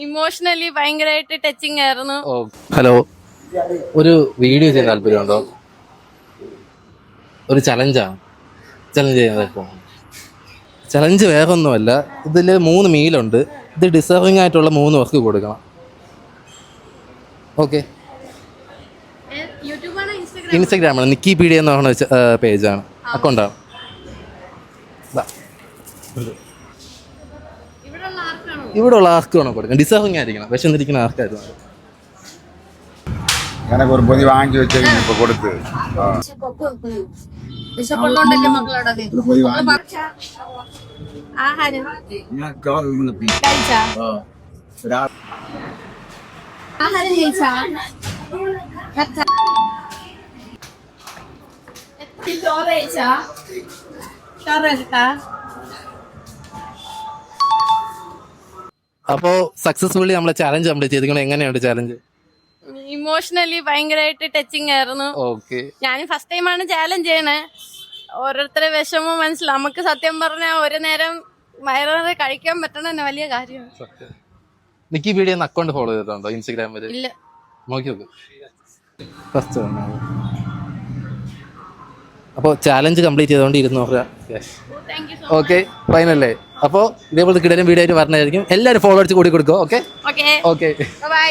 Emotionally ഭയങ്കരമായിട്ട് touching ആയിരുന്നു. ഓ hello, ഒരു വീഡിയോ ചെയ്യാൻ താല്പര്യമുണ്ടോ? ഒരു ചലഞ്ചാണ്. ചലഞ്ച് ചെയ്യുന്നത് ഇപ്പോൾ ചലഞ്ച് വേറെ ഒന്നുമല്ല. ഇതിൽ 3 മീലുണ്ട്. ഇത് ഡിസേർവിംഗ് ആയിട്ടുള്ള 3 പേർക്ക് കൊടുക്കണം. ഓക്കെ, യൂട്യൂബാണ് ഇൻസ്റ്റഗ്രാമാണ്. നിക്കിപീഡിയ എന്ന് പറഞ്ഞ പേജാണ്, അക്കൗണ്ടാണ്. ഇവിടെ ഉള്ള ആർക്ക് വേണം കൊടുക്കണം. ഡിസേർവിംഗ് ആയിരിക്കണം, വിശന്നിരിക്കുന്ന ആർക്കായിരുന്നു. எனக்கு ஒரு பொதி வாங்கி வச்சிருக்கீங்க இப்ப கொடுத்து വിശപ്പുള്ളോണ്ടല്ലേ മക്കളോടത് ஒரு பொதி வாங்கி ആഹാരം எனக்கு കഴിച്ചാ ஒரு ആഹാരം കഴിച്ചാ ചോറ് കഴിച്ചാ ചോറ് കഴിച്ചാ. അപ്പോൾ സക്സസ്ഫുള്ളി നമ്മളെ ചലഞ്ച് കംപ്ലീറ്റ് ചെയ്തിരിക്കണം. എങ്ങനെയുണ്ട് ചലഞ്ച്? ഇമോഷണലി ഭയങ്കരമായിട്ട് ടച്ചിങ് ആയിരുന്നു. ഓക്കെ, ഞാൻ ഫസ്റ്റ് ടൈമാണ് ചാലഞ്ച് ചെയ്യണേ. ഓരോരുത്തരെ വിഷമം മനസ്സിലാവും. നമുക്ക് സത്യം പറഞ്ഞാൽ ഒരു നേരം വയറേറെ കഴിക്കാൻ പറ്റണ തന്നെ വലിയ കാര്യമാണ്. നിക്കിപീഡിയ എന്ന അക്കൗണ്ട് ഫോളോ ചെയ്തിട്ടുണ്ടോ ഇൻസ്റ്റഗ്രാമിൽ? ഇല്ല. നോക്കി നോക്ക്. ഫസ്റ്റ് അപ്പോൾ ചാലഞ്ച് കംപ്ലീറ്റ് ചെയ്തുകൊണ്ട് 200 രൂപ ക്യാഷ്. ഓക്കെ, ഫൈനല്ലേ? അപ്പോൾ ഇതേപോലത്തെ കിടലും വീഡിയോ ആയിട്ട് പറഞ്ഞായിരിക്കും. എല്ലാവരും ഫോളോ അടിച്ച് കൂടി കൊടുക്കുക. Okay okay, okay, by.